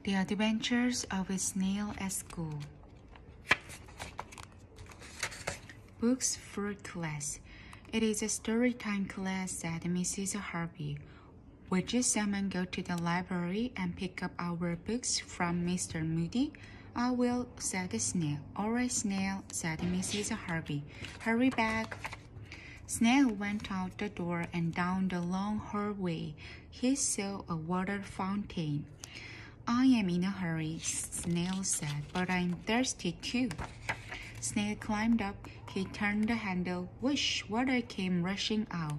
The Adventures of a Snail at School. Books for class. It is a story time class, said Mrs. Harvey. Would you someone go to the library and pick up our books from Mr. Moody? I will, said Snail. All right, Snail, said Mrs. Harvey. Hurry back. Snail went out the door and down the long hallway. He saw a water fountain. I am in a hurry, Snail said, but I'm thirsty too. Snail climbed up. He turned the handle. Whoosh! Water came rushing out.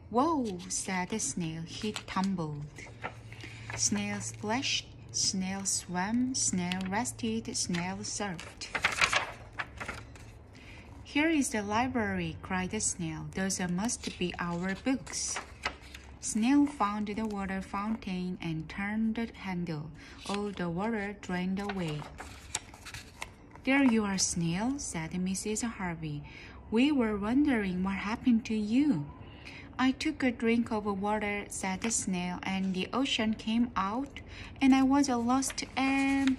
Whoa! Said the snail. He tumbled. Snail splashed. Snail swam. Snail rested. Snail surfed. Here is the library, cried the snail. Those must be our books. Snail found the water fountain and turned the handle. All the water drained away. There you are, Snail, said Mrs. Harvey. We were wondering what happened to you. I took a drink of water, said the snail, and the ocean came out, and I was lost and...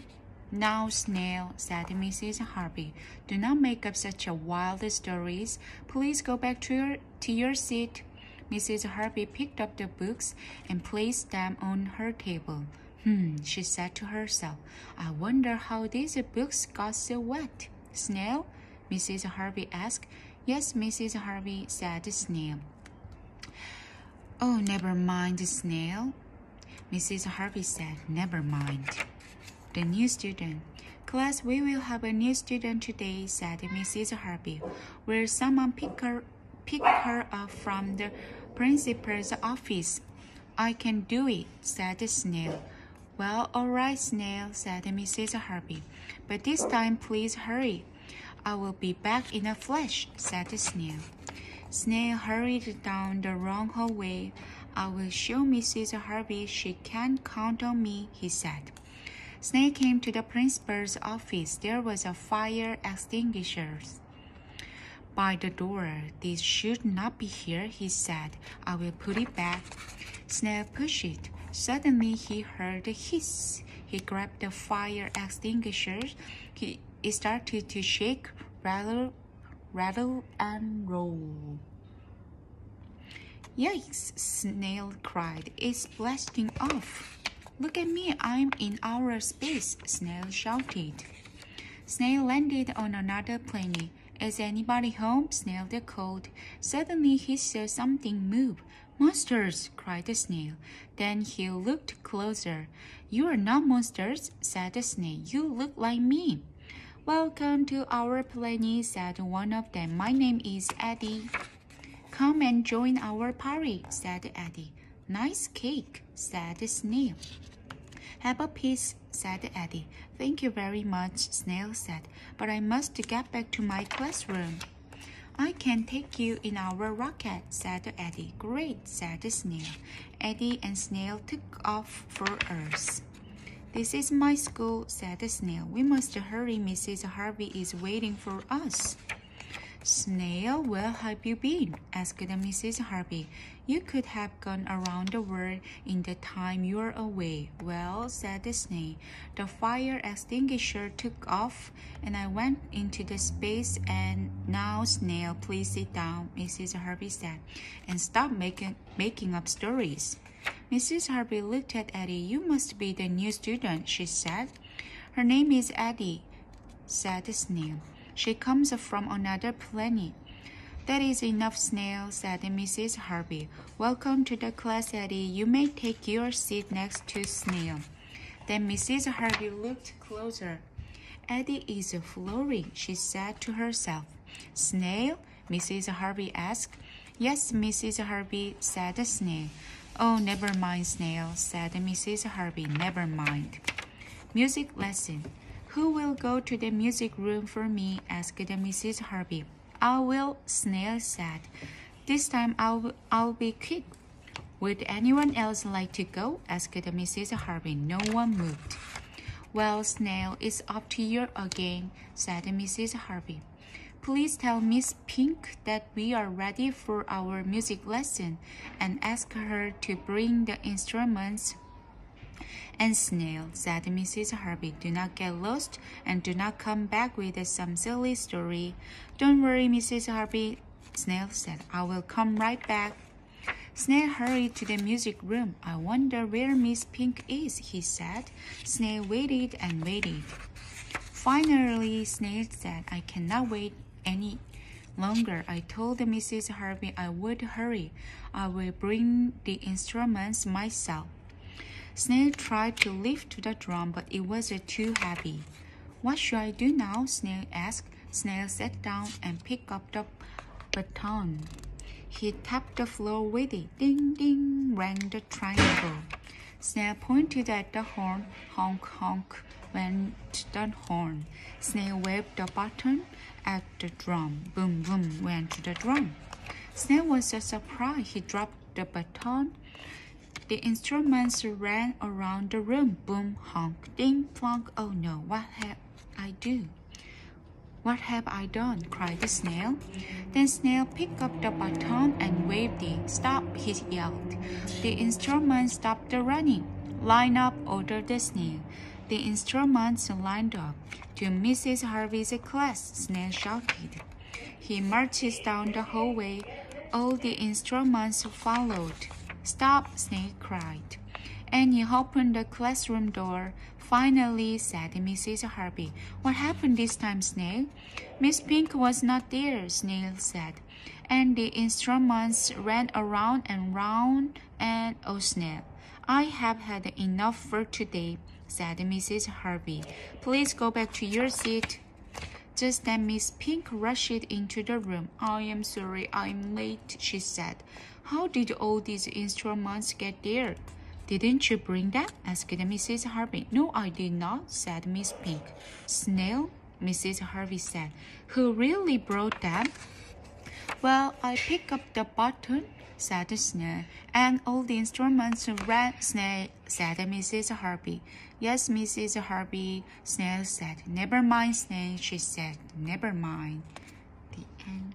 Now, Snail, said Mrs. Harvey, do not make up such wild stories. Please go back to your seat. Mrs. Harvey picked up the books and placed them on her table. She said to herself, I wonder how these books got so wet. Snail? Mrs. Harvey asked. Yes, Mrs. Harvey, said the snail. Oh, never mind, Snail. Mrs. Harvey said, never mind. The new student. Class, we will have a new student today, said Mrs. Harvey. Will someone pick her up from the principal's office? I can do it, said the snail. Well, all right, Snail, said Mrs. Harvey. But this time, please hurry. I will be back in a flash, said the snail. Snail hurried down the long hallway. I will show Mrs. Harvey she can count on me, he said. Snail came to the principal's office. There was a fire extinguisher by the door. This should not be here, he said. I will put it back. Snail pushed it. Suddenly he heard a hiss. He grabbed the fire extinguisher. It started to shake, rattle, and roll. Yikes! Snail cried. It's blasting off. Look at me, I'm in outer space, Snail shouted. Snail landed on another planet. Is anybody home? Snail called. Suddenly he saw something move. Monsters! Cried the snail. Then he looked closer. You are not monsters, said the snail. You look like me. Welcome to our planet, said one of them. My name is Eddie. Come and join our party, said Eddie. Nice cake, said the snail. Have a piece, said Eddie. Thank you very much, Snail said, but I must get back to my classroom. I can take you in our rocket, said Eddie. Great, said the snail. Eddie and Snail took off for Earth. This is my school, said the snail. We must hurry, Mrs. Harvey is waiting for us. Snail, where have you been? asked Mrs. Harvey. You could have gone around the world in the time you were away. Well, said the snail, the fire extinguisher took off and I went into the space and now, Snail, please sit down, Mrs. Harvey said, and stop making up stories. Mrs. Harvey looked at Eddie. You must be the new student, she said. Her name is Eddie, said the snail. She comes from another planet. That is enough, Snail, said Mrs. Harvey. Welcome to the class, Eddie. You may take your seat next to Snail. Then Mrs. Harvey looked closer. Eddie is floating, she said to herself. Snail? Mrs. Harvey asked. Yes, Mrs. Harvey, said the snail. Oh, never mind, Snail, said Mrs. Harvey. Never mind. Music lesson. Who will go to the music room for me? asked Mrs. Harvey. I will, Snail said. This time I'll be quick. Would anyone else like to go? asked Mrs. Harvey. No one moved. Well, Snail, it's up to you again, said Mrs. Harvey. Please tell Miss Pink that we are ready for our music lesson and ask her to bring the instruments And Snail, said Mrs. Harvey, do not get lost and do not come back with some silly story. Don't worry, Mrs. Harvey, Snail said. I will come right back. Snail hurried to the music room. I wonder where Miss Pink is, he said. Snail waited and waited. Finally, Snail said, I cannot wait any longer. I told Mrs. Harvey I would hurry. I will bring the instruments myself. Snail tried to lift the drum, but it was too heavy. What should I do now? Snail asked. Snail sat down and picked up the baton. He tapped the floor with it. Ding, ding, rang the triangle. Snail pointed at the horn. Honk, honk, went the horn. Snail waved the baton at the drum. Boom, boom, went the drum. Snail was so surprised he dropped the baton. The instruments ran around the room. Boom, honk, ding, plonk. Oh no, what have I do? What have I done? Cried the Snail. Then Snail picked up the baton and waved it. Stop, he yelled. The instruments stopped running. Line up, ordered the Snail. The instruments lined up. To Mrs. Harvey's class, Snail shouted. He marched down the hallway. All the instruments followed. Stop, Snail cried. And he opened the classroom door. Finally, said Mrs. Harvey. What happened this time, Snail? Miss Pink was not there, Snail said. And the instruments ran around and round and, oh, Snail, I have had enough for today, said Mrs. Harvey. Please go back to your seat. Just then Miss Pink rushed into the room. I am sorry I'm late, she said. How did all these instruments get there? Didn't you bring them? Asked Mrs. Harvey. No, I did not, said Miss Pink. Snail, Mrs. Harvey said. Who really brought them? Well, I picked up the baton, said Snail, and all the instruments ran. Snail, said Mrs. Harvey. Yes, Mrs. Harvey, Snail said. Never mind, Snail, she said. Never mind. The end.